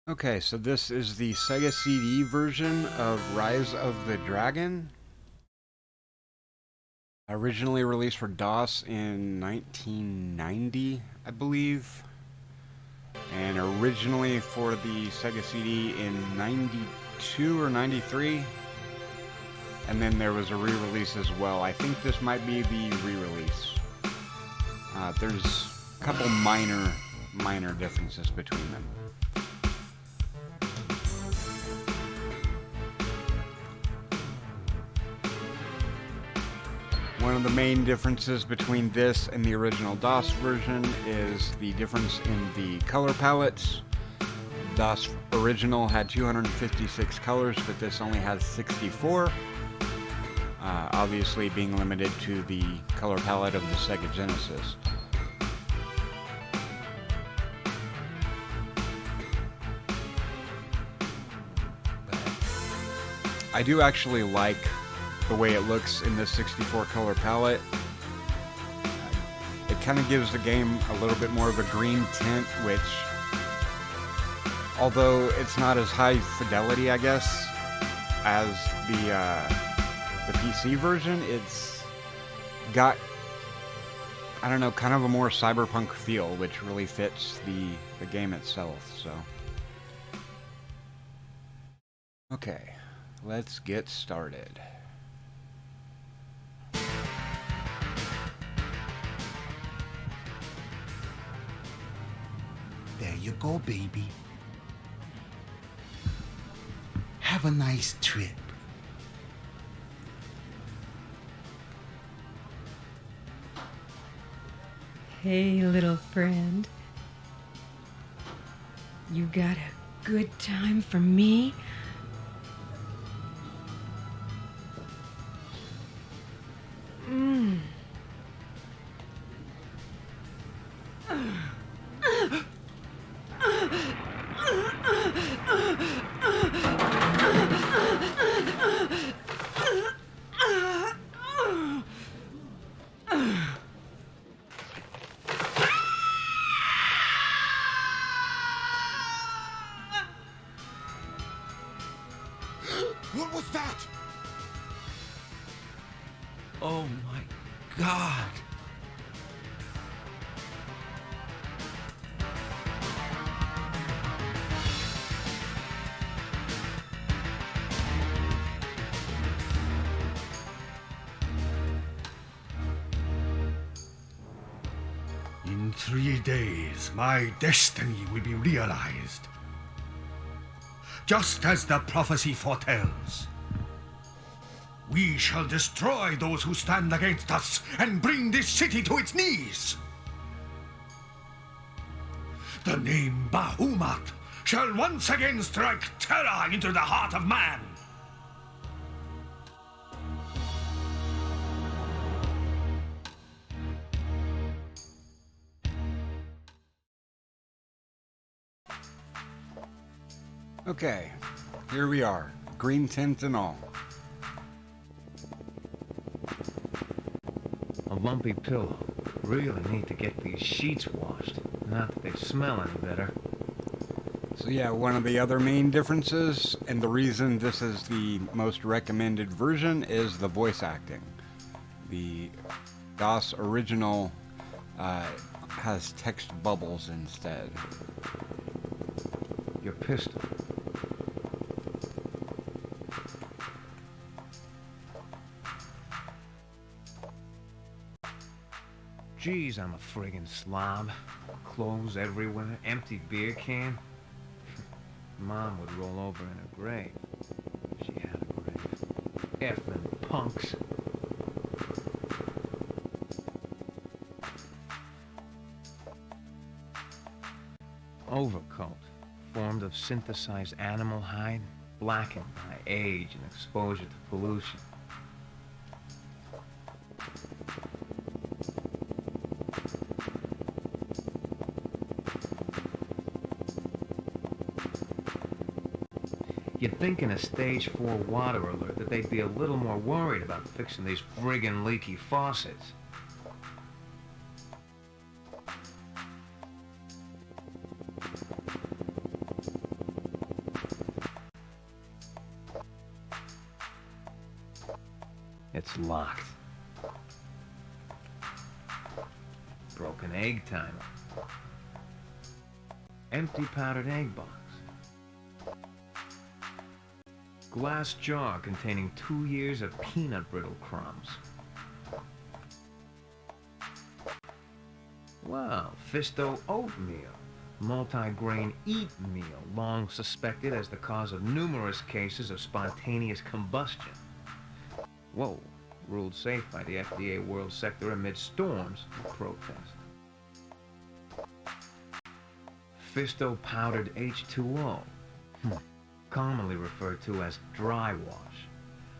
Okay, so this is the Sega CD version of Rise of the Dragon. Originally released for DOS in 1990, I believe. And originally for the Sega CD in 92 or 93. And then there was a re-release as well. I think this might be the re-release. There's a couple minor differences between them. One of the main differences between this and the original DOS version is the difference in the color palettes. DOS original had 256 colors, but this only has 64. Obviously being limited to the color palette of the Sega Genesis. I do actually like the way it looks in this 64 color palette. It kind of gives the game a little bit more of a green tint, which, although it's not as high fidelity, I guess, as the PC version, it's got, I don't know, kind of a more cyberpunk feel, which really fits the game itself, so. Okay, let's get started. There you go, baby. Have a nice trip. Hey, little friend. You got a good time for me? Mmm. What was that? Oh my God. In 3 days, my destiny will be realized. Just as the prophecy foretells. We shall destroy those who stand against us and bring this city to its knees. The name Bahamut shall once again strike terror into the heart of man. Okay, here we are, green tint and all. A lumpy pillow. Really need to get these sheets washed. Not that they smell any better. So yeah, one of the other main differences, and the reason this is the most recommended version, is the voice acting. The DOS original has text bubbles instead. Your pistol. Geez, I'm a friggin' slob. Clothes everywhere, empty beer can. Mom would roll over in her grave. She had a grave. Effing punks. Overcoat, formed of synthesized animal hide, blackened by age and exposure to pollution. You'd think in a stage 4 water alert that they'd be a little more worried about fixing these friggin' leaky faucets. It's locked. Broken egg timer. Empty powdered egg box. Glass jar containing 2 years of peanut brittle crumbs. Wow, Fisto oatmeal. Multi-grain eat meal, long suspected as the cause of numerous cases of spontaneous combustion. Whoa, ruled safe by the FDA World Sector amid storms of protest. Fisto powdered H2O, commonly referred to as dry wash.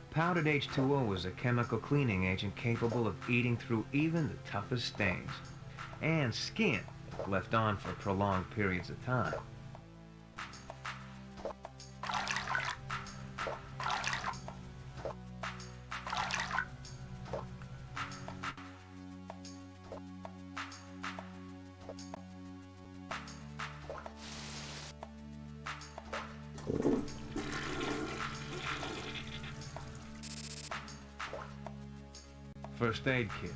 Powdered H2O is a chemical cleaning agent capable of eating through even the toughest stains and skin if left on for prolonged periods of time. First aid kit.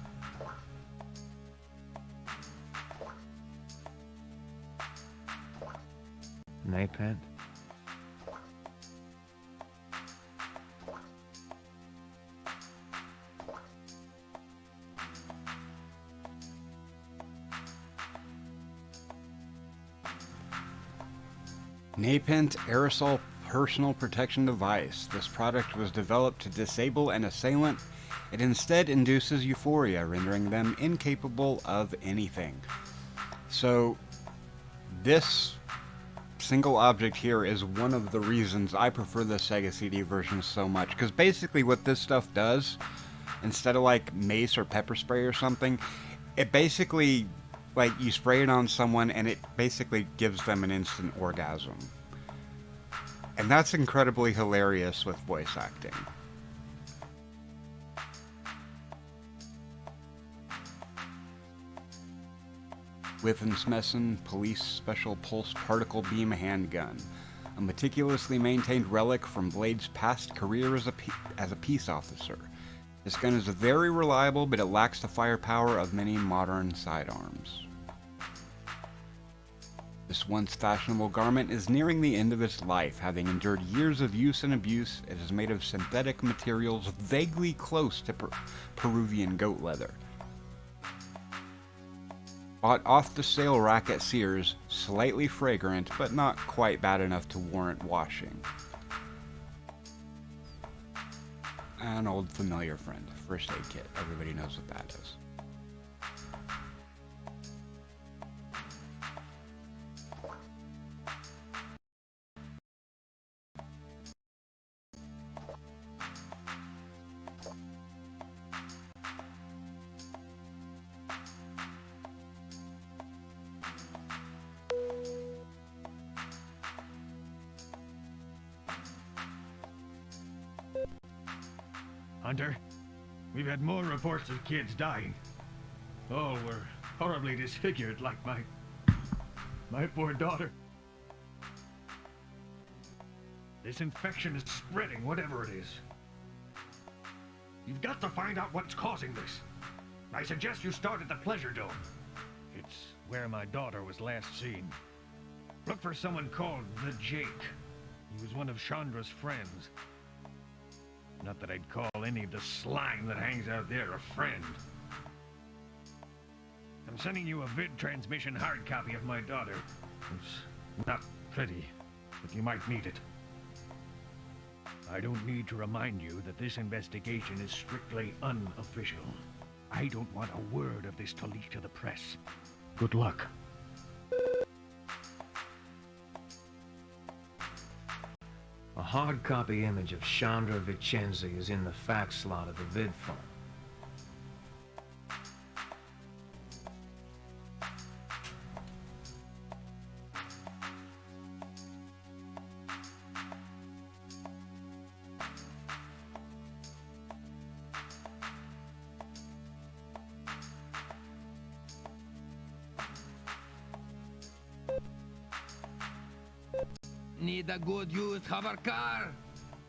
Napent. Napent aerosol personal protection device. This product was developed to disable an assailant. It instead induces euphoria, rendering them incapable of anything. So, this single object here is one of the reasons I prefer the Sega CD version so much. Because basically what this stuff does, instead of like mace or pepper spray or something, it basically, like, you spray it on someone and it basically gives them an instant orgasm. And that's incredibly hilarious with voice acting. Withensmessen Police Special Pulse Particle Beam Handgun, a meticulously maintained relic from Blade's past career as a peace officer. This gun is very reliable, but it lacks the firepower of many modern sidearms. This once fashionable garment is nearing the end of its life. Having endured years of use and abuse, it is made of synthetic materials vaguely close to Peruvian goat leather. Bought off the sale rack at Sears, slightly fragrant, but not quite bad enough to warrant washing. An old familiar friend, first aid kit. Everybody knows what that is. Hunter, we've had more reports of kids dying. All were horribly disfigured, like my poor daughter. This infection is spreading, whatever it is. You've got to find out what's causing this. I suggest you start at the Pleasure Dome. It's where my daughter was last seen. Look for someone called the Jake. He was one of Chandra's friends. Not that I'd call any of the slime that hangs out there a friend. I'm sending you a vid transmission hard copy of my daughter. It's not pretty, but you might need it. I don't need to remind you that this investigation is strictly unofficial. I don't want a word of this to leak to the press. Good luck. A hard copy image of Chandra Vicenzi is in the fax slot of the vidphone. Need a good used hover car?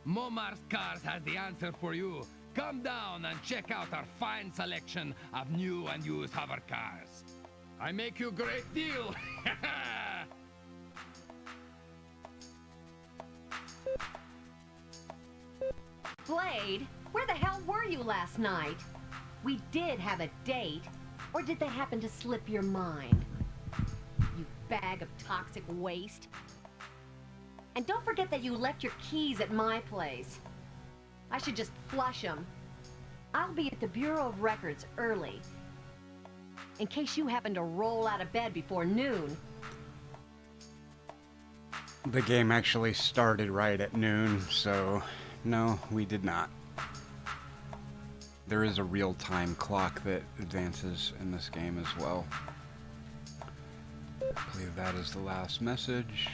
Momar's Cars has the answer for you. Come down and check out our fine selection of new and used hover cars. I make you a great deal. Blade, where the hell were you last night? We did have a date, or did they happen to slip your mind? You bag of toxic waste. And don't forget that you left your keys at my place. I should just flush them. I'll be at the Bureau of Records early, in case you happen to roll out of bed before noon. The game actually started right at noon, so no, we did not. There is a real-time clock that advances in this game as well. I believe that is the last message.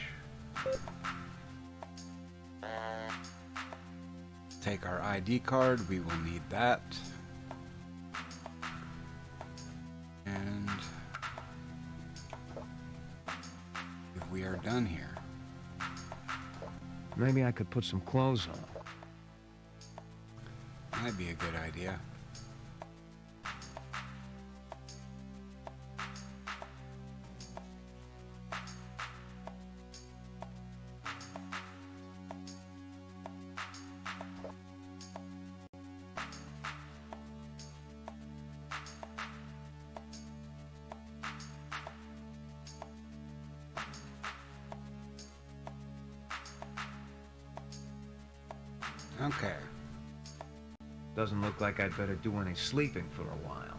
Take our ID card, we will need that. And we are done here. Maybe I could put some clothes on. Might be a good idea. Okay. Doesn't look like I'd better do any sleeping for a while.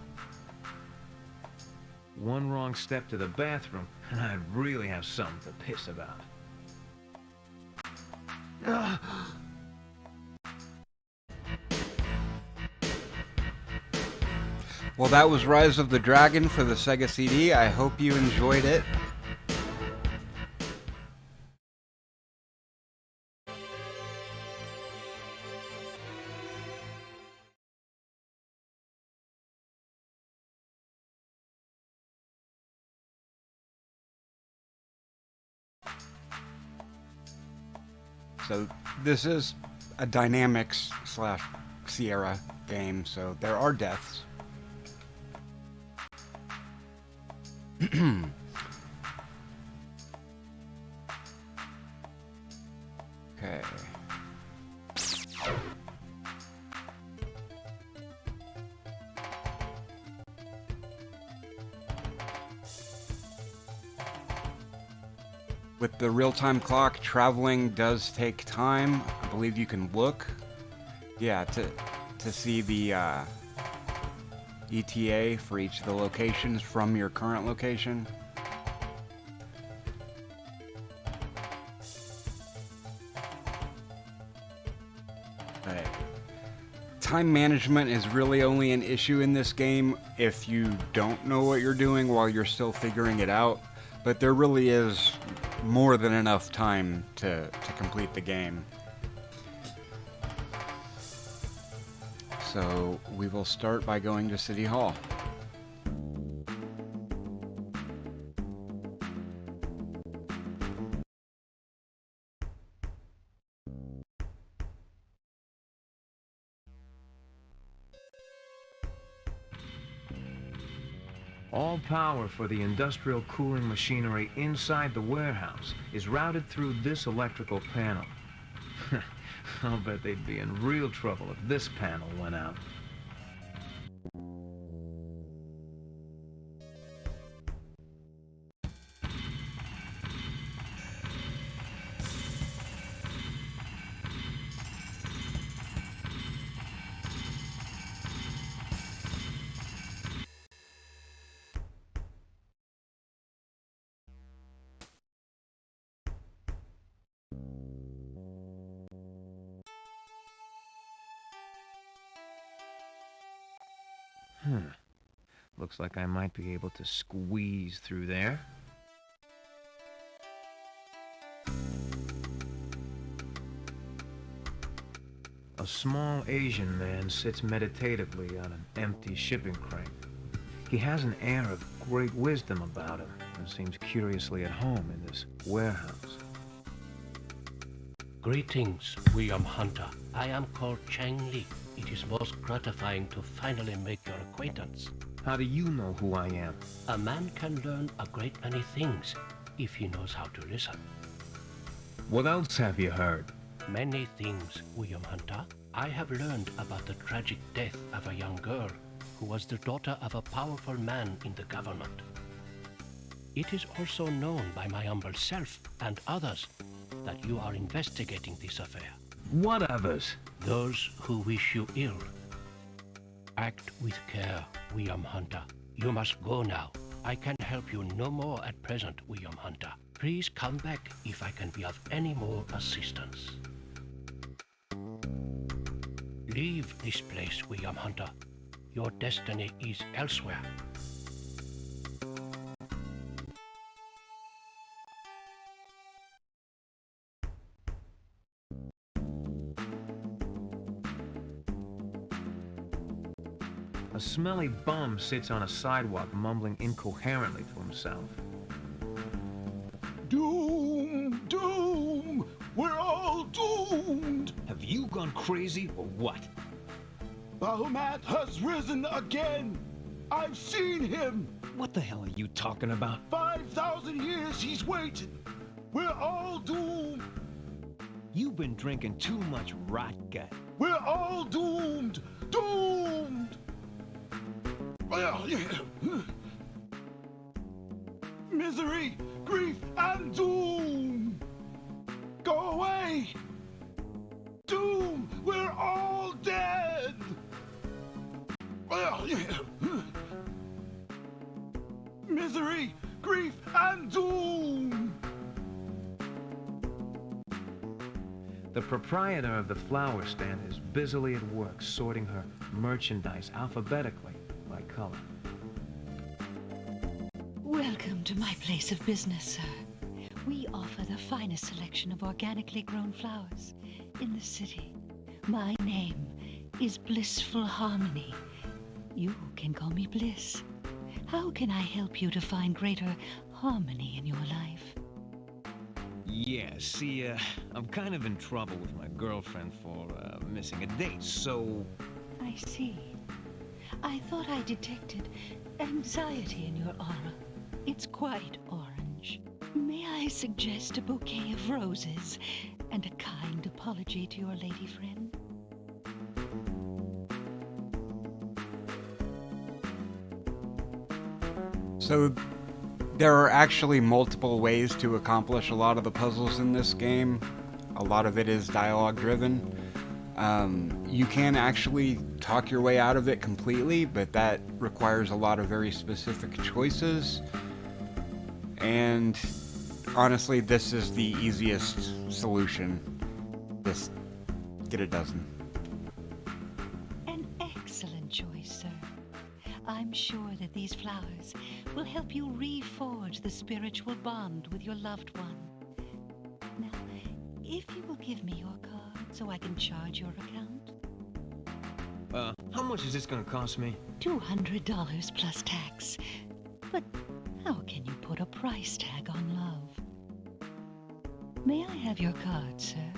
One wrong step to the bathroom, and I'd really have something to piss about. Well, that was Rise of the Dragon for the Sega CD. I hope you enjoyed it. So this is a Dynamics / Sierra game, so there are deaths. Okay. With the real-time clock, traveling does take time. I believe you can look, yeah, to see the ETA for each of the locations from your current location. But time management is really only an issue in this game if you don't know what you're doing while you're still figuring it out. But there really is more than enough time to complete the game. So we will start by going to City Hall. All power for the industrial cooling machinery inside the warehouse is routed through this electrical panel. I'll bet they'd be in real trouble if this panel went out. Looks like I might be able to squeeze through there. A small Asian man sits meditatively on an empty shipping crate. He has an air of great wisdom about him and seems curiously at home in this warehouse. Greetings, William Hunter. I am called Chen Lu. it is most gratifying to finally make your acquaintance. How do you know who I am? A man can learn a great many things if he knows how to listen. What else have you heard? Many things, William Hunter. I have learned about the tragic death of a young girl who was the daughter of a powerful man in the government. It is also known by my humble self and others that you are investigating this affair. What others? Those who wish you ill. Act with care, William Hunter. You must go now. I can help you no more at present, William Hunter. Please come back if I can be of any more assistance. Leave this place, William Hunter. Your destiny is elsewhere. A smelly bum sits on a sidewalk mumbling incoherently to himself. Doom! Doom! We're all doomed! Have you gone crazy or what? Bahamut has risen again! I've seen him! What the hell are you talking about? 5,000 years he's waited! We're all doomed! You've been drinking too much rot gut. We're all doomed! Doomed! Misery, grief, and doom! Go away! Doom! We're all dead! Misery, grief, and doom! The proprietor of the flower stand is busily at work sorting her merchandise alphabetically by color. Welcome to my place of business, sir. We offer the finest selection of organically grown flowers in the city. My name is Blissful Harmony. You can call me Bliss. How can I help you to find greater harmony in your life? Yeah, see, I'm kind of in trouble with my girlfriend for missing a date, so... I see. I thought I detected anxiety in your aura. It's quite orange. May I suggest a bouquet of roses and a kind apology to your lady friend? So there are actually multiple ways to accomplish a lot of the puzzles in this game. A lot of it is dialogue driven. You can actually talk your way out of it completely, but that requires a lot of very specific choices. And honestly, this is the easiest solution. Just get it done. An excellent choice, sir. I'm sure that these flowers will help you reforge the spiritual bond with your loved one. Now, if you will give me your card so I can charge your account. How much is this gonna cost me? $200 plus tax. But how can you put a price tag on love? May I have your card, sir?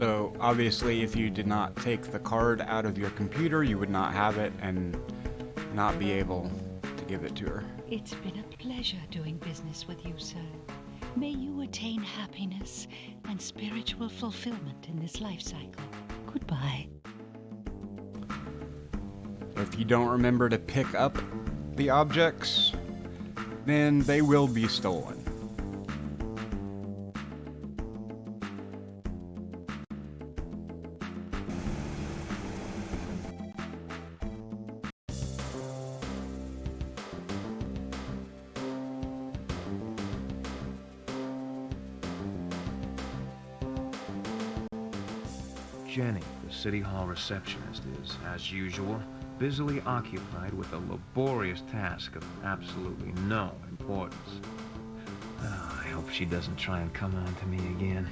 So obviously if you did not take the card out of your computer, you would not have it and not be able to give it to her. It's been a pleasure doing business with you, sir. May you attain happiness and spiritual fulfillment in this life cycle. Goodbye. If you don't remember to pick up the objects, then they will be stolen. Jenny, the City Hall receptionist, is, as usual, busily occupied with the laborious task of absolutely no importance. I hope she doesn't try and come on to me again.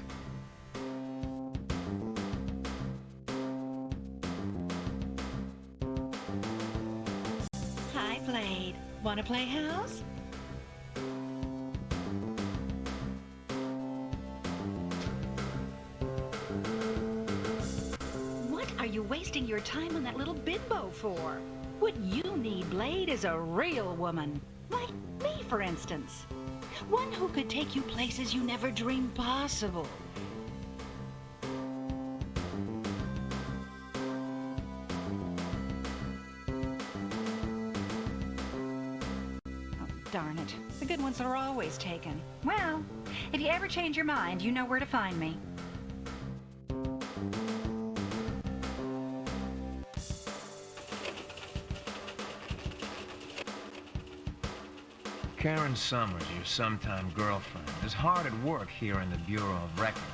Hi, Blade. Wanna play house? wasting your time on that little bimbo for? What you need, Blade, is a real woman. Like me, for instance. One who could take you places you never dreamed possible. Oh, darn it. The good ones are always taken. Well, if you ever change your mind, you know where to find me. Karen Summers, your sometime girlfriend, is hard at work here in the Bureau of Records.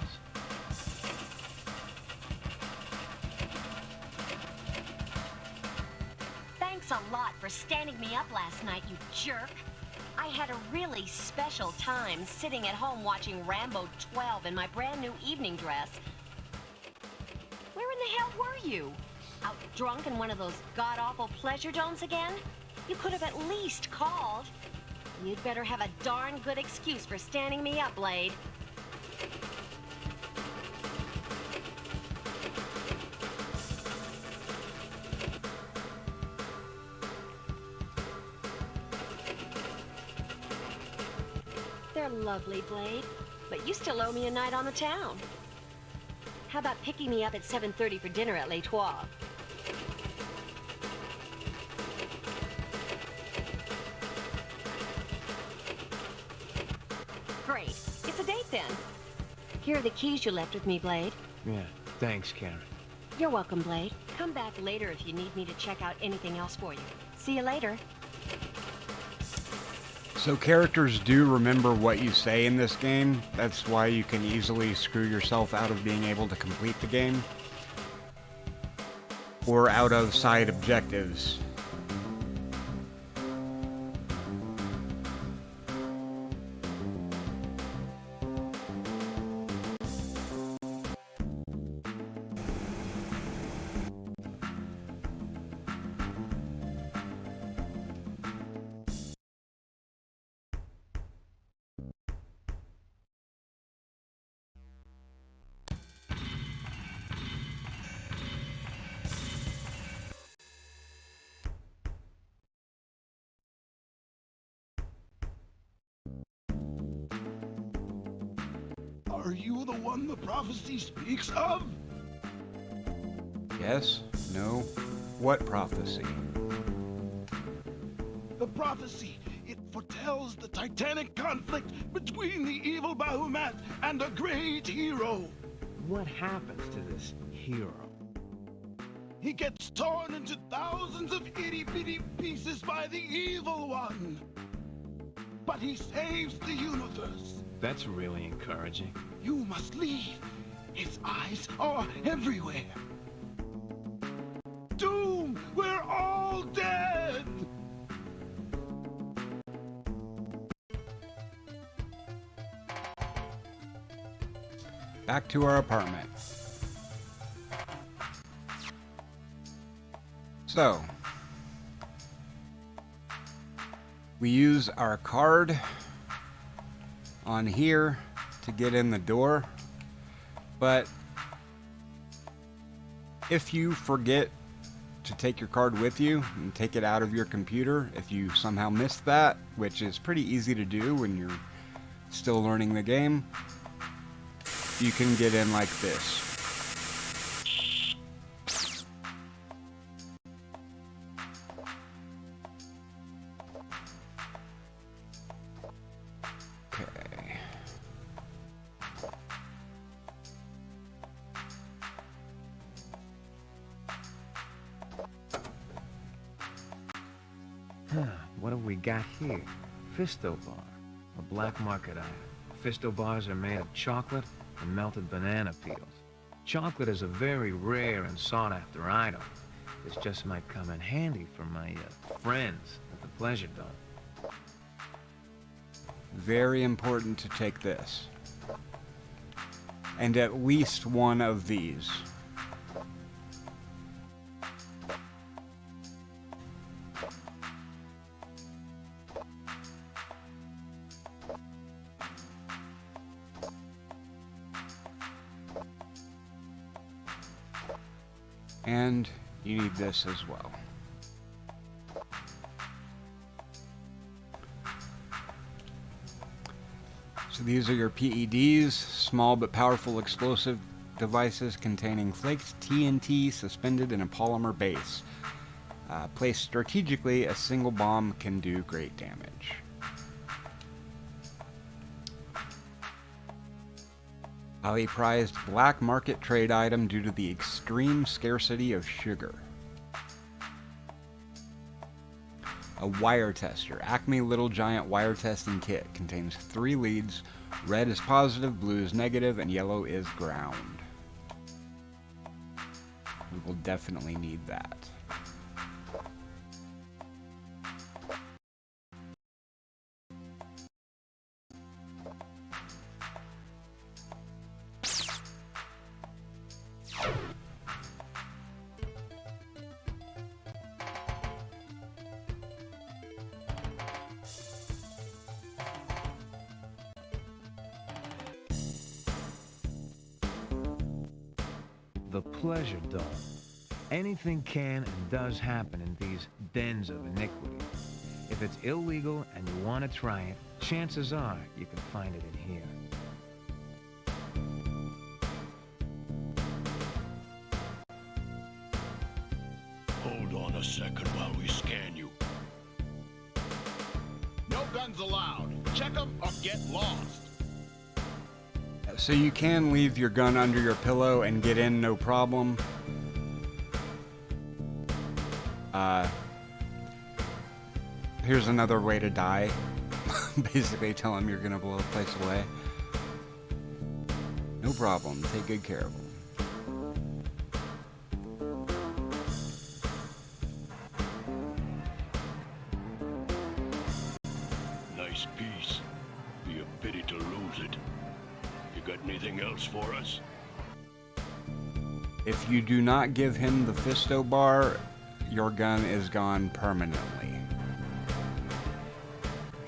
Thanks a lot for standing me up last night, you jerk. I had a really special time sitting at home watching Rambo 12 in my brand new evening dress. Where in the hell were you? Out drunk in one of those god-awful pleasure domes again? You could have at least called. You'd better have a darn good excuse for standing me up, Blade. They're lovely, Blade, but you still owe me a night on the town. How about picking me up at 7:30 for dinner at Les Trois? Great. It's a date then. Here are the keys you left with me, Blade. Yeah, thanks, Karen. You're welcome, Blade. Come back later if you need me to check out anything else for you. See you later. So characters do remember what you say in this game. That's why you can easily screw yourself out of being able to complete the game. Or out of side objectives. Are you the one the prophecy speaks of? Yes? No? What prophecy? The prophecy. It foretells the titanic conflict between the evil Bahamut and a great hero. What happens to this hero? He gets torn into thousands of itty-bitty pieces by the evil one. But he saves the universe. That's really encouraging. You must leave. His eyes are everywhere. Doom! We're all dead! Back to our apartment. So, we use our card on here to get in the door, but if you forget to take your card with you and take it out of your computer, if you somehow missed that, which is pretty easy to do when you're still learning the game, you can get in like this. Okay. What have we got here? Fisto bar, a black market item. Fisto bars are made of chocolate and melted banana peels. Chocolate is a very rare and sought-after item. This just might come in handy for my friends at the Pleasure Dome. Very important to take this. And at least one of these. And you need this as well. So these are your PEDs, small but powerful explosive devices containing flaked TNT suspended in a polymer base. Placed strategically, a single bomb can do great damage. Highly prized black market trade item due to the extreme scarcity of sugar. A wire tester. Acme Little Giant wire testing kit contains 3 leads. Red is positive, blue is negative, and yellow is ground. We will definitely need that. The pleasure dome. Anything can and does happen in these dens of iniquity. If it's illegal and you want to try it, chances are you can find it in here. Hold on a second while we scan you. No guns allowed. Check them or get lost. So you can leave your gun under your pillow and get in no problem. Here's another way to die. Basically tell him you're gonna blow the place away. No problem, take good care of him. Nice piece. Be a pity to lose it. You got anything else for us? If you do not give him the Fisto bar, your gun is gone permanently.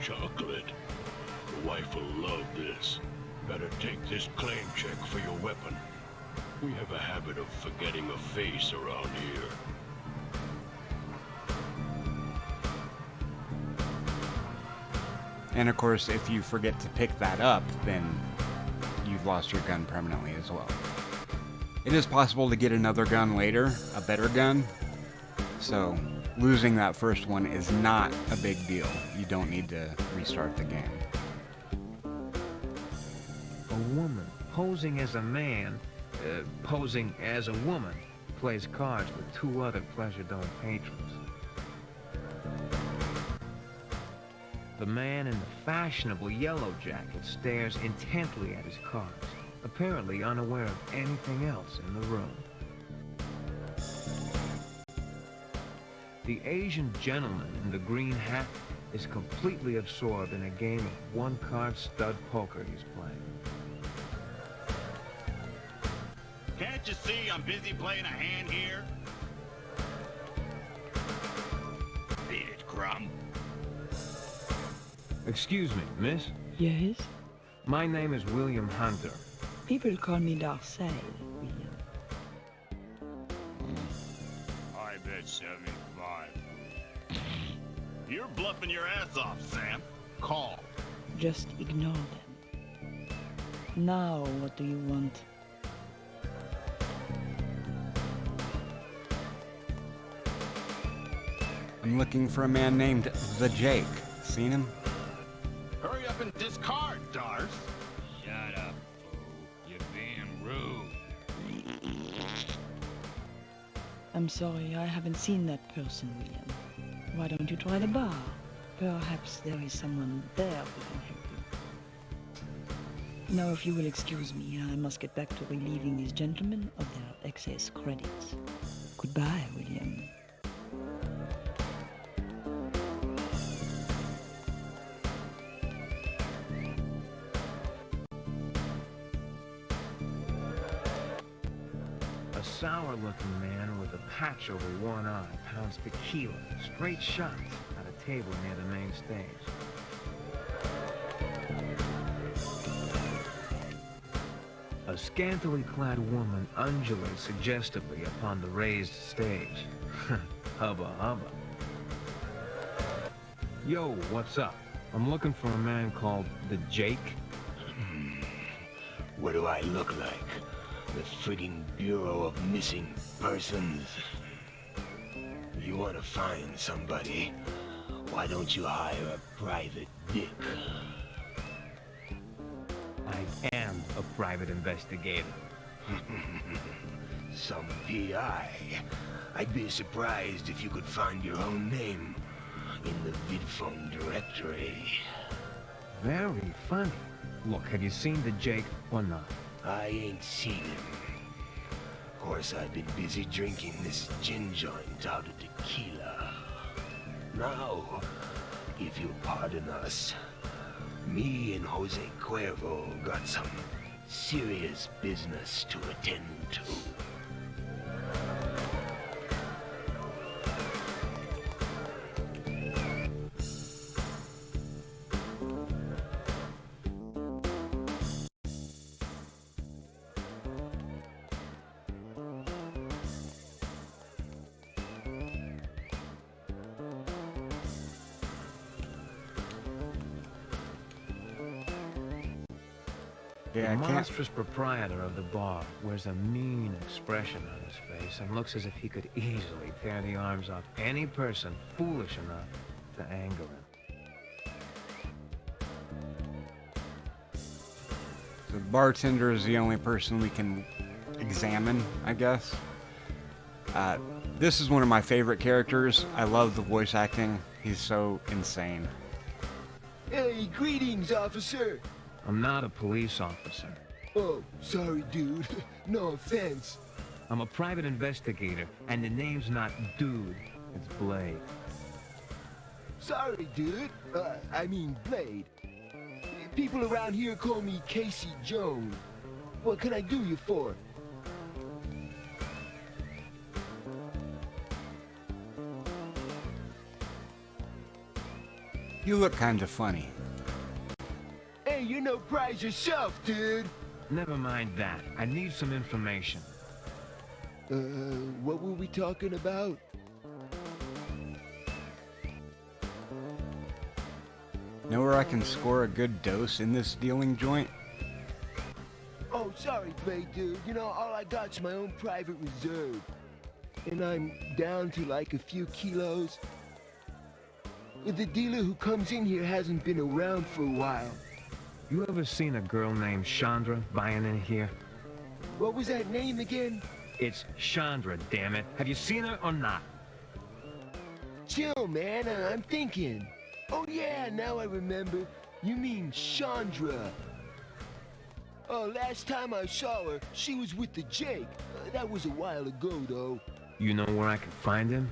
Chocolate. The wife will love this. Better take this claim check for your weapon. We have a habit of forgetting a face around here. And of course, if you forget to pick that up, then you've lost your gun permanently as well. It is possible to get another gun later, a better gun, so losing that first one is not a big deal. You don't need to restart the game. A woman posing as a man, posing as a woman, plays cards with 2 other Pleasure Dome patrons. The man in the fashionable yellow jacket stares intently at his cards, apparently unaware of anything else in the room. The Asian gentleman in the green hat is completely absorbed in a game of one-card stud poker he's playing. Can't you see I'm busy playing a hand here? Beat it, Crumb. Excuse me, miss? Yes? My name is William Hunter. People call me Darcel, William. I bet 75. You're bluffing your ass off, Sam. Call. Just ignore them. Now, what do you want? I'm looking for a man named The Jake. Seen him? Hurry up and discard, Darce. Shut up, fool. You're being rude. I'm sorry, I haven't seen that person, William. Why don't you try the bar? Perhaps there is someone there who can help you. Now, if you will excuse me, I must get back to relieving these gentlemen of their excess credits. Goodbye, William. A sour-looking man with a patch over one eye pounds tequila, straight shots, at a table near the main stage. A scantily clad woman undulates suggestively upon the raised stage. Hubba hubba. Yo, what's up? I'm looking for a man called the Jake. What do I look like? The frigging Bureau of Missing Persons? You want to find somebody? Why don't you hire a private dick? I am a private investigator. Some PI. I'd be surprised if you could find your own name in the vidphone directory. Very funny. Look, have you seen the Jake or not? I ain't seen him. Of course, I've been busy drinking this gin joint out of tequila. Now, if you'll pardon us, me and Jose Cuervo got some serious business to attend to. Yeah, The I can't. monstrous proprietor of the bar wears a mean expression on his face and looks as if he could easily tear the arms off any person foolish enough to anger him. The bartender is the only person we can examine, I guess. This is one of my favorite characters. I love the voice acting. He's so insane. Hey, greetings, officer. I'm not a police officer. Oh, sorry, dude. No offense. I'm a private investigator, and the name's not Dude, it's Blade. Sorry, dude. I mean Blade. People around here call me Casey Jones. What can I do you for? You look kind of funny. Hey, you're no prize yourself, dude. Never mind that. I need some information. What were we talking about? Know where I can score a good dose in this dealing joint? Oh, sorry, Blade, dude. You know, all I got's my own private reserve. And I'm down to like a few kilos. The dealer who comes in here hasn't been around for a while. You ever seen a girl named Chandra buying in here? What was that name again? It's Chandra, damn it. Have you seen her or not? Chill, man. I'm thinking. Oh, yeah, now I remember. You mean Chandra. Oh, last time I saw her, she was with the Jake. That was a while ago, though. You know where I can find him?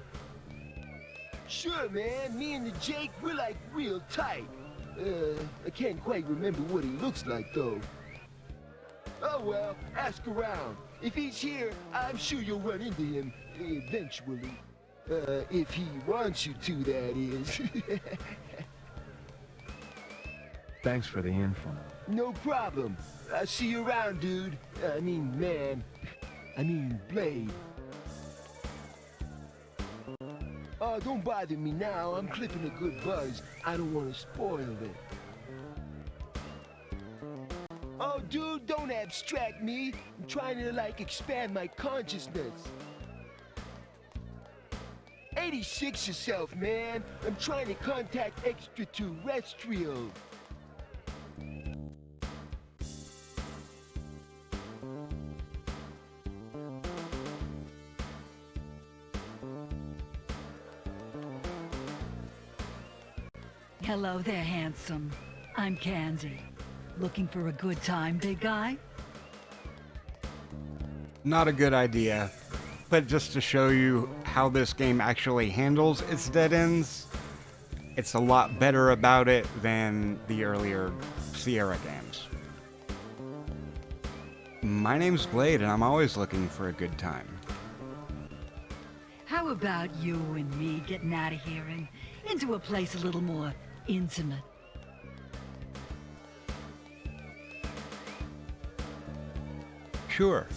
Sure, man. Me and the Jake, we're like real tight. I can't quite remember what he looks like, though. Oh, well, ask around. If he's here, I'm sure you'll run into him eventually. If he wants you to, that is. Thanks for the info. No problem. I'll see you around, dude. I mean, man. I mean, Blade. Oh, don't bother me now. I'm clipping a good buzz. I don't want to spoil it. Oh, dude, don't abstract me. I'm trying to, like, expand my consciousness. 86 yourself, man. I'm trying to contact extraterrestrials. Hello there, handsome. I'm Candy. Looking for a good time, big guy? Not a good idea, but just to show you how this game actually handles its dead ends, it's a lot better about it than the earlier Sierra games. My name's Blade, and I'm always looking for a good time. How about you and me getting out of here and into a place a little more intimate? — Sure.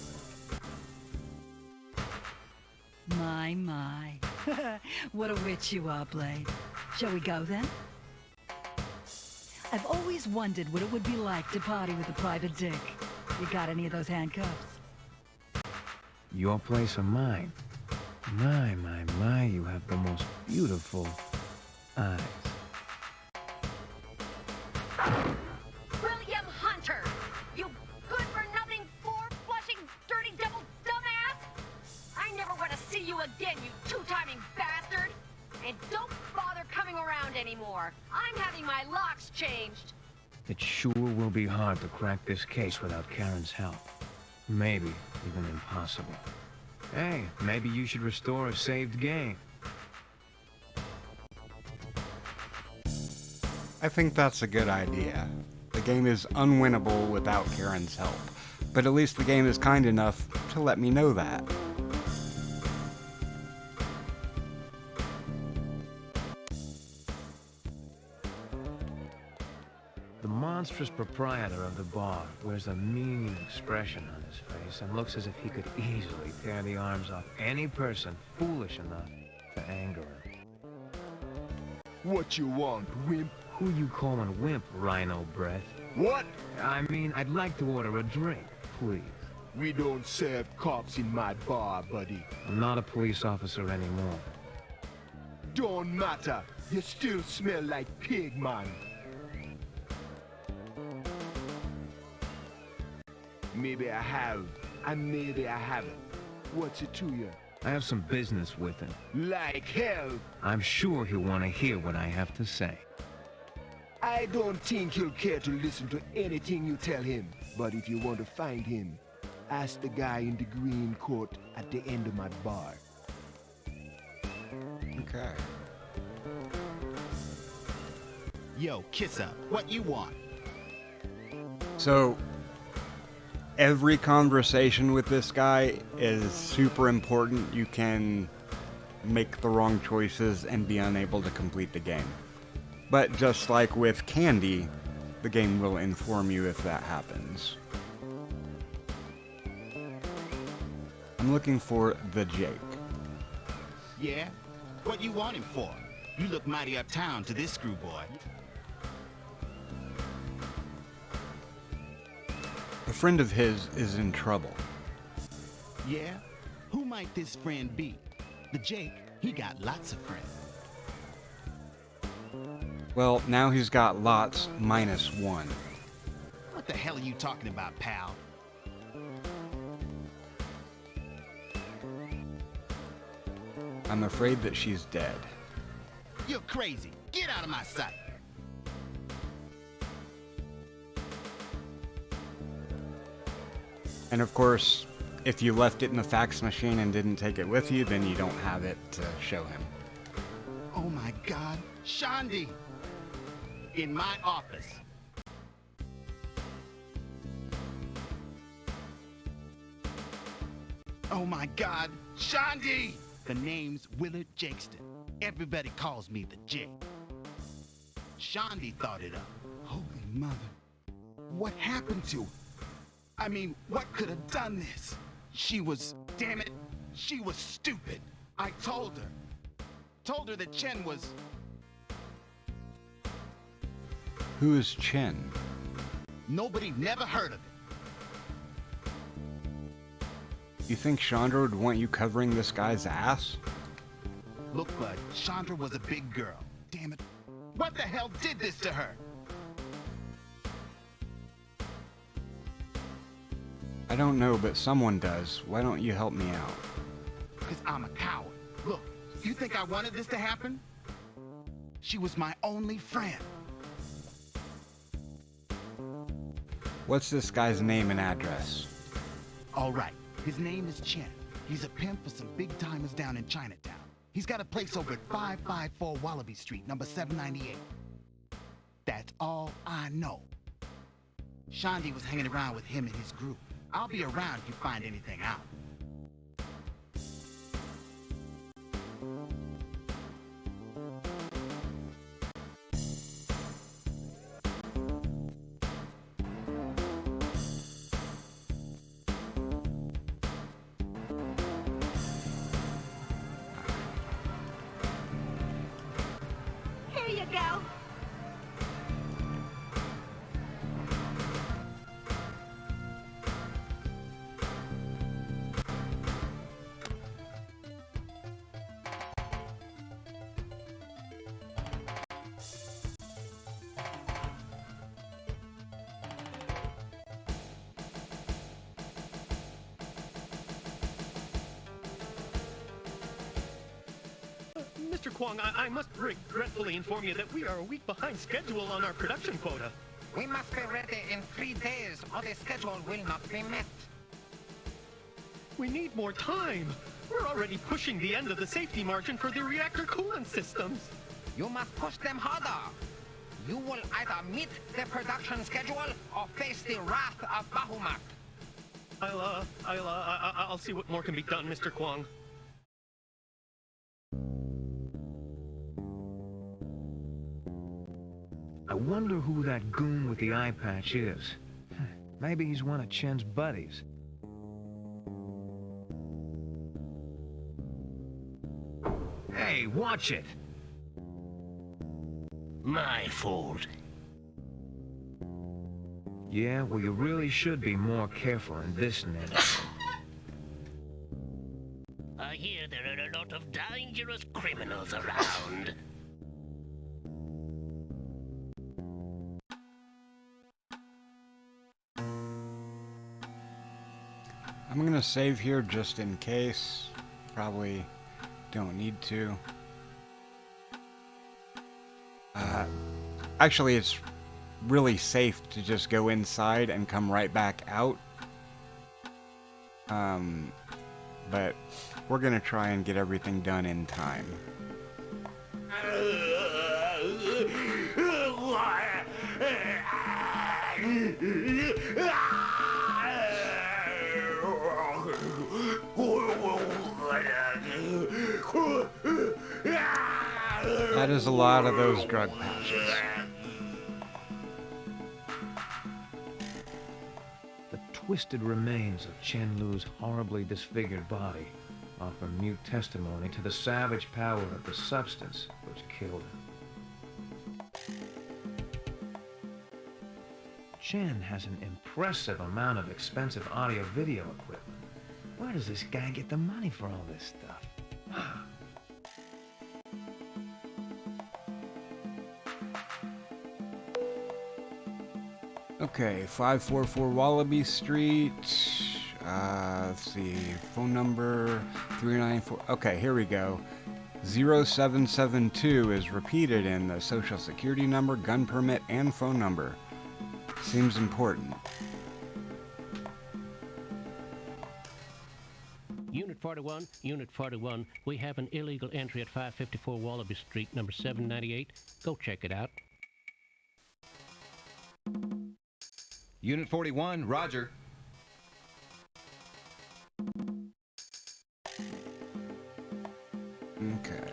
My. What a witch you are, Blade. Shall we go then? I've always wondered what it would be like to party with a private dick. You got any of those handcuffs? Your place or mine? My, you have the most beautiful eyes. William Hunter! You good-for-nothing, floor-flushing, dirty double dumbass! I never want to see you again, you two-timing bastard! And don't bother coming around anymore. I'm having my locks changed. It sure will be hard to crack this case without Karen's help. Maybe even impossible. Hey, maybe you should restore a saved game. I think that's a good idea. The game is unwinnable without Karen's help, but at least the game is kind enough to let me know that. The monstrous proprietor of the bar wears a mean expression on his face and looks as if he could easily tear the arms off any person foolish enough to anger him. What you want, wimp? Who you calling wimp, Rhino Breath? What? I mean, I'd like to order a drink, please. We don't serve cops in my bar, buddy. I'm not a police officer anymore. Don't matter. You still smell like pig, man. Maybe I have, and maybe I haven't. What's it to you? I have some business with him. Like hell. I'm sure he'll want to hear what I have to say. I don't think he'll care to listen to anything you tell him. But if you want to find him, ask the guy in the green coat at the end of my bar. Okay. Yo, kiss up. What you want? So, every conversation with this guy is super important. You can make the wrong choices and be unable to complete the game. But just like with Candy, the game will inform you if that happens. I'm looking for the Jake. Yeah? What you want him for? You look mighty uptown to this screwboy. A friend of his is in trouble. Yeah? Who might this friend be? The Jake, he got lots of friends. Well, now he's got lots minus one. What the hell are you talking about, pal? I'm afraid that she's dead. You're crazy. Get out of my sight. And of course, if you left it in the fax machine and didn't take it with you, then you don't have it to show him. Oh my God, Shandi! In my office. Oh my God, Shandi! The name's Willard Jakeston. Everybody calls me the Jake. Shandi thought it up. Holy mother. What happened to her? I mean, what could have done this? She was, damn it, she was stupid. I told her that Chen was... Who is Chen? Nobody never heard of it. You think Chandra would want you covering this guy's ass? Look, bud, Chandra was a big girl. Damn it. What the hell did this to her? I don't know, but someone does. Why don't you help me out? Because I'm a coward. Look, you think I wanted this to happen? She was my only friend. What's this guy's name and address? All right, his name is Chen. He's a pimp for some big timers down in Chinatown. He's got a place over at 554 Wallaby Street, number 798. That's all I know. Shandi was hanging around with him and his group. I'll be around if you find anything out. Mr. Kwong, I must regretfully inform you that we are a week behind schedule on our production quota. We must be ready in 3 days, or the schedule will not be met. We need more time. We're already pushing the end of the safety margin for the reactor coolant systems. You must push them harder. You will either meet the production schedule or face the wrath of Bahamut. I'll see what more can be done, Mr. Kwong. I wonder who that goon with the eye patch is. Maybe he's one of Chen's buddies. Hey, watch it! My fault. Yeah, well, you really should be more careful in this net. I hear there are a lot of dangerous criminals around. I'm gonna save here just in case. Probably don't need to. Actually, it's really safe to just go inside and come right back out. But we're gonna try and get everything done in time. That is a lot of those drug patches. The twisted remains of Chen Lu's horribly disfigured body offer mute testimony to the savage power of the substance which killed him. Chen has an impressive amount of expensive audio-video equipment. Where does this guy get the money for all this stuff? Okay, 544 Wallaby Street. Let's see, phone number 394. Okay, here we go. 0772 is repeated in the social security number, gun permit, and phone number. Seems important. Unit 41, we have an illegal entry at 554 Wallaby Street, number 798. Go check it out. Unit 41, roger. Okay.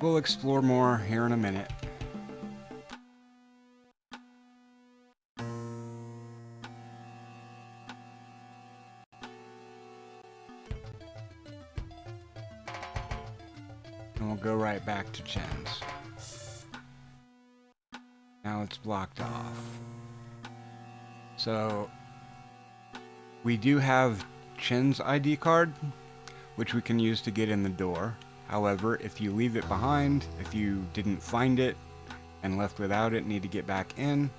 We'll explore more here in a minute. And we'll go right back to Chen's. Now it's blocked off. So we do have Chen's ID card, which we can use to get in the door. However, if you leave it behind, if you didn't find it and left without it, need to get back in,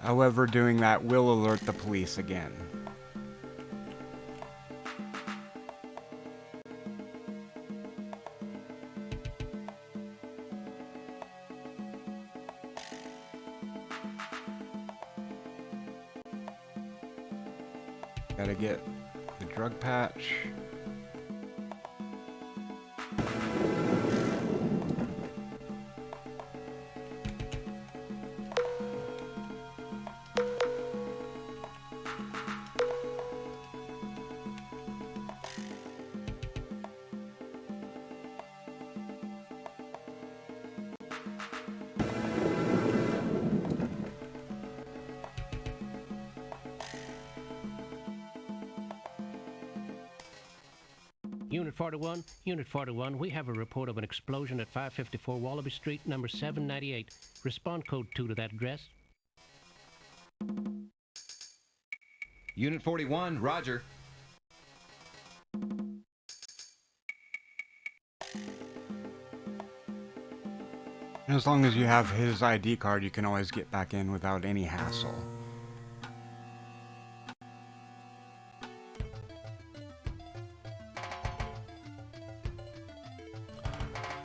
however, doing that will alert the police again. Gotta get the drug patch. Unit 41, we have a report of an explosion at 554 Wallaby Street, number 798. Respond code 2 to that address. Unit 41, roger. As long as you have his ID card, you can always get back in without any hassle.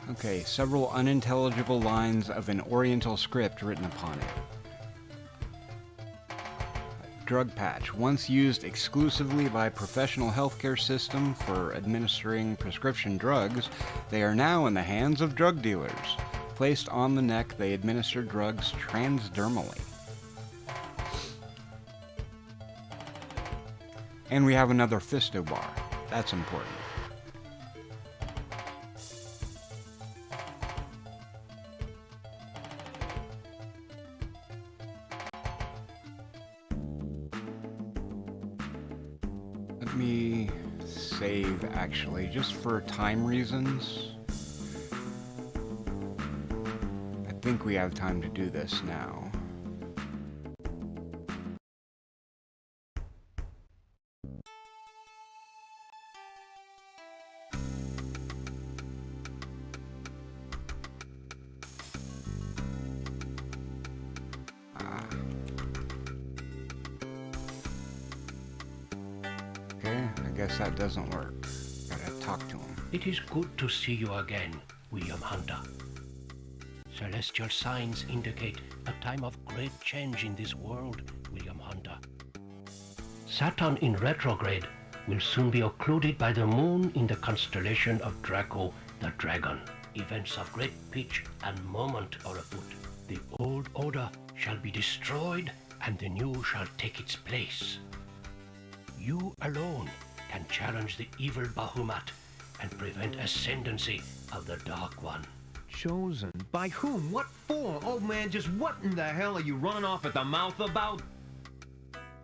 Okay, several unintelligible lines of an Oriental script written upon it. Drug patch. Once used exclusively by professional healthcare system for administering prescription drugs, they are now in the hands of drug dealers. Placed on the neck, they administer drugs transdermally. And we have another Fisto bar. That's important. Let me save, actually, just for time reasons. I think we have time to do this now. Okay, I guess that doesn't work. Gotta talk to him. It is good to see you again, William Hunter. Celestial signs indicate a time of great change in this world, William Hunter. Saturn in retrograde will soon be occluded by the moon in the constellation of Draco the Dragon. Events of great pitch and moment are afoot. The old order shall be destroyed and the new shall take its place. You alone can challenge the evil Bahamut and prevent ascendancy of the Dark One. Chosen? By whom? What for? Oh man, just what in the hell are you running off at the mouth about?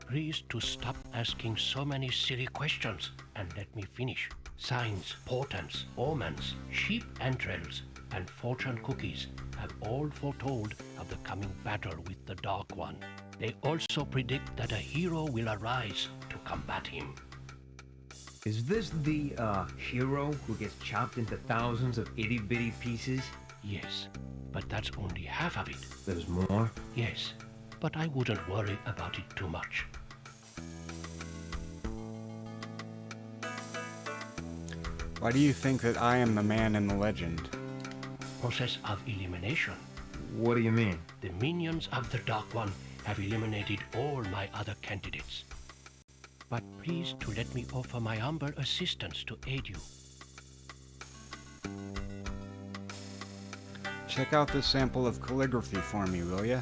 Please to stop asking so many silly questions and let me finish. Signs, portents, omens, sheep entrails, and fortune cookies have all foretold of the coming battle with the Dark One. They also predict that a hero will arise to combat him. Is this the, hero who gets chopped into thousands of itty-bitty pieces? Yes, but that's only half of it. There's more? Yes, but I wouldn't worry about it too much. Why do you think that I am the man in the legend? Process of elimination. What do you mean? The minions of the Dark One have eliminated all my other candidates. But please to let me offer my humble assistance to aid you. Check out this sample of calligraphy for me, will ya?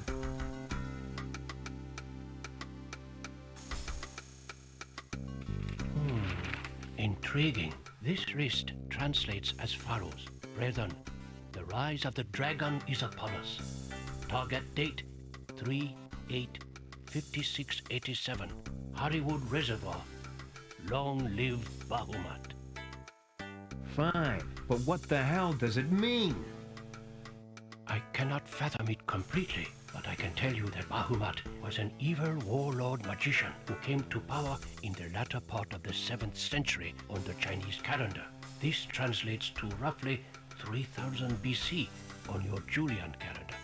Intriguing. This wrist translates as follows. Brethren, the rise of the dragon is upon us. Target date 3/8/5687. Hollywood Reservoir. Long live Bahamut. Fine, but what the hell does it mean? I cannot fathom it completely, but I can tell you that Bahamut was an evil warlord magician who came to power in the latter part of the 7th century on the Chinese calendar. This translates to roughly 3000 BC on your Julian calendar.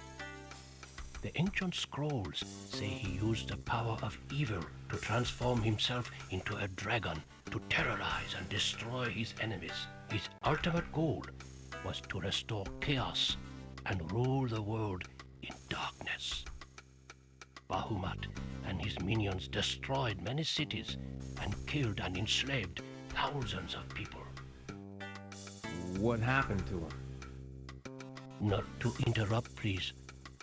The ancient scrolls say he used the power of evil to transform himself into a dragon to terrorize and destroy his enemies. His ultimate goal was to restore chaos and rule the world in darkness. Bahamut and his minions destroyed many cities and killed and enslaved thousands of people. What happened to him? Not to interrupt, please.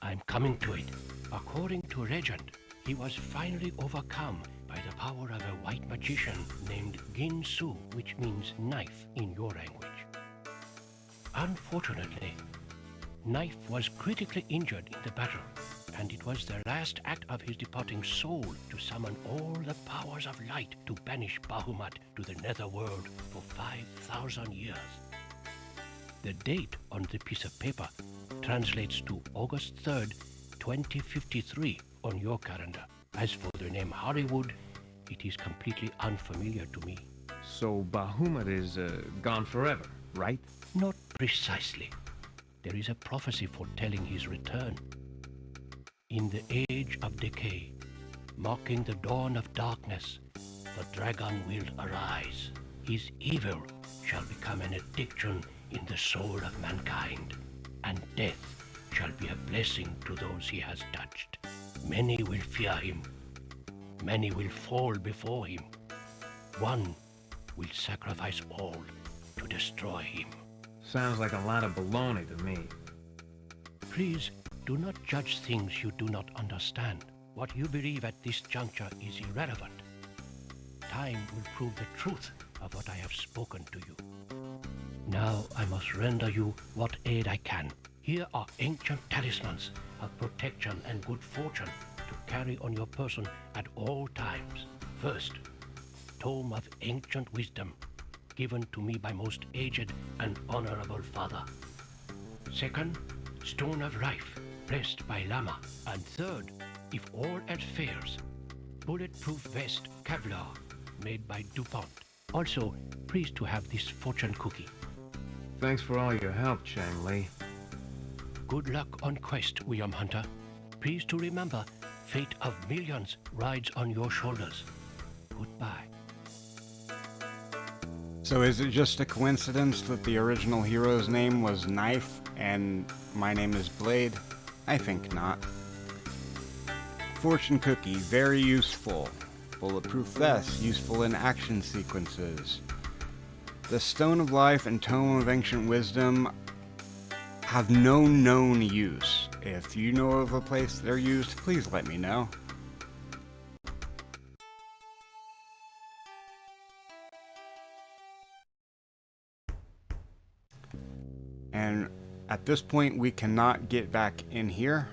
I'm coming to it. According to legend, he was finally overcome by the power of a white magician named Gin Su, which means knife in your language. Unfortunately, Knife was critically injured in the battle, and it was the last act of his departing soul to summon all the powers of light to banish Bahamut to the netherworld for 5,000 years. The date on the piece of paper translates to August 3rd, 2053 on your calendar. As for the name Hollywood, it is completely unfamiliar to me. So Bahamut is gone forever, right? Not precisely. There is a prophecy foretelling his return. In the age of decay, mocking the dawn of darkness, the dragon will arise. His evil shall become an addiction in the soul of mankind, and death shall be a blessing to those he has touched. Many will fear him. Many will fall before him. One will sacrifice all to destroy him. Sounds like a lot of baloney to me. Please do not judge things you do not understand. What you believe at this juncture is irrelevant. Time will prove the truth of what I have spoken to you. Now I must render you what aid I can. Here are ancient talismans of protection and good fortune to carry on your person at all times. First, Tome of Ancient Wisdom, given to me by most aged and honorable father. Second, Stone of Life, blessed by Lama. And third, if all else fails, bulletproof vest Kevlar, made by DuPont. Also, pleased to have this fortune cookie. Thanks for all your help, Chen Lu. Good luck on quest, William Hunter. Please to remember, fate of millions rides on your shoulders. Goodbye. So is it just a coincidence that the original hero's name was Knife and my name is Blade? I think not. Fortune cookie, very useful. Bulletproof vest, useful in action sequences. The Stone of Life and Tome of Ancient Wisdom have no known use. If you know of a place they're used, please let me know. And at this point, we cannot get back in here.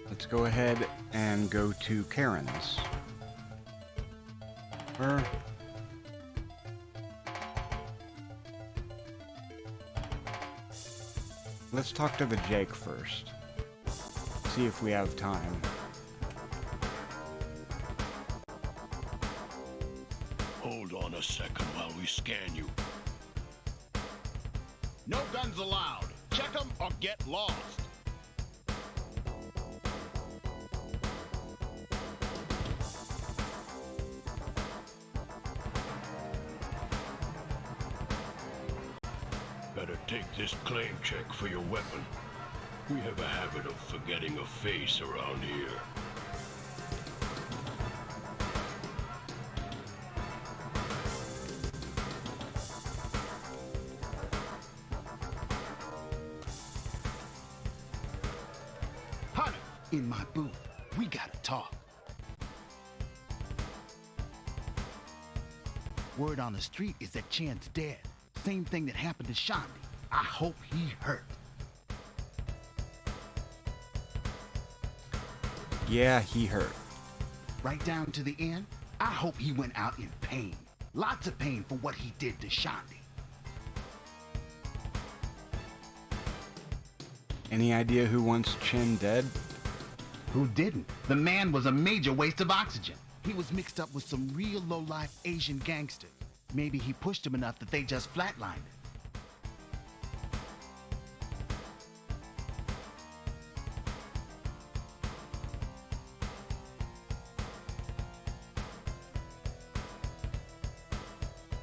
Let's go ahead and go to Karen's. Let's talk to the Jake first. See if we have time. Hold on a second while we scan you. No guns allowed. Check them or get lost. Better take this claim check for your weapon. We have a habit of forgetting a face around here. Hunter, in my booth. We gotta talk. Word on the street is that Chen's dead. Same thing that happened to Shanti. I hope he hurt. Yeah, he hurt. Right down to the end, I hope he went out in pain. Lots of pain for what he did to Shanti. Any idea who wants Chen dead? Who didn't? The man was a major waste of oxygen. He was mixed up with some real low-life Asian gangsters. Maybe he pushed him enough that they just flatlined it.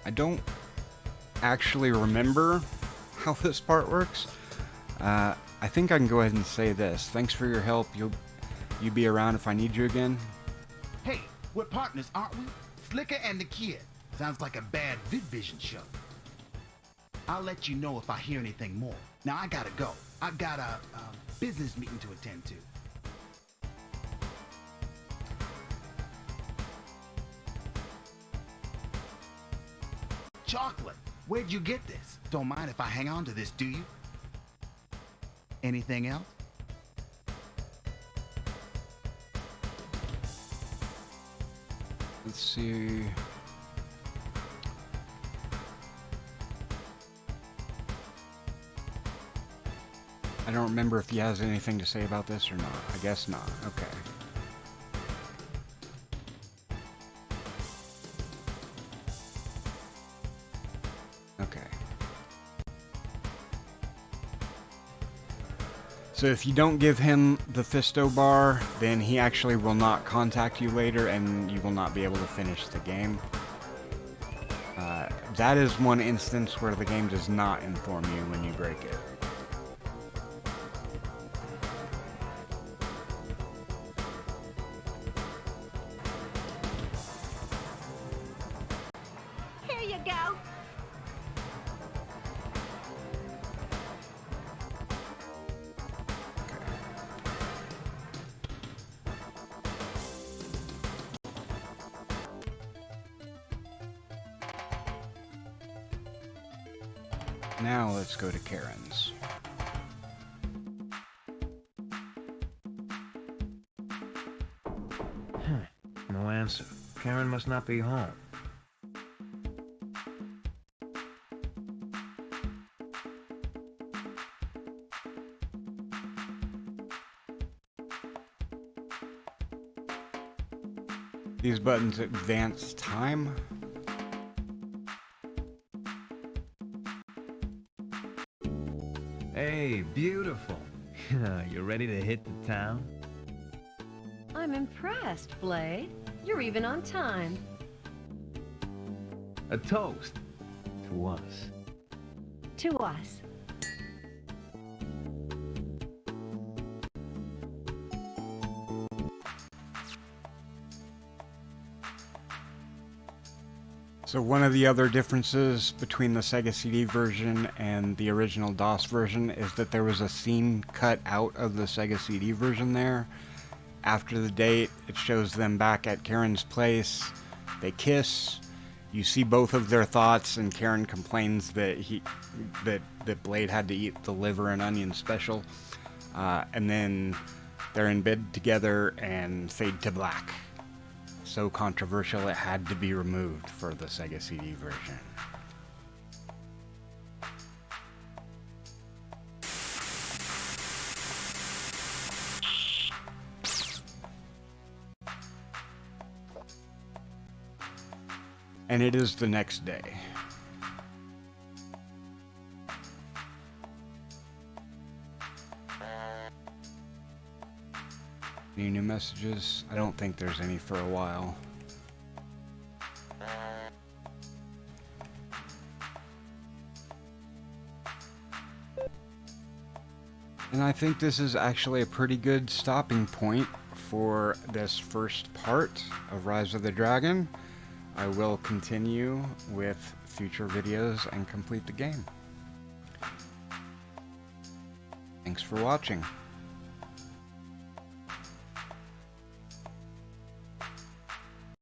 I don't actually remember how this part works. I think I can go ahead and say this. Thanks for your help. You'll be around if I need you again. Hey, we're partners, aren't we? Slicker and the Kid. Sounds like a bad VidVision show. I'll let you know if I hear anything more. Now I gotta go. I've got a business meeting to attend to. Chocolate. Where'd you get this? Don't mind if I hang on to this, do you? Anything else? Let's see. I don't remember if he has anything to say about this or not. I guess not. Okay. Okay. So if you don't give him the Fisto bar, then he actually will not contact you later and you will not be able to finish the game. That is one instance where the game does not inform you when you break it. Here you go. Now let's go to Karen's. No answer. Karen must not be home. These buttons advance time. Hey, beautiful. You ready to hit the town? I'm impressed, Blade. You're even on time. A toast. To us. To us. So one of the other differences between the Sega CD version and the original DOS version is that there was a scene cut out of the Sega CD version there. After the date, it shows them back at Karen's place. They kiss. You see both of their thoughts, and Karen complains that that Blade had to eat the liver and onion special. And then they're in bed together and fade to black. So controversial it had to be removed for the Sega CD version. And it is the next day. Any new messages? I don't think there's any for a while. And I think this is actually a pretty good stopping point for this first part of Rise of the Dragon. I will continue with future videos and complete the game. Thanks for watching.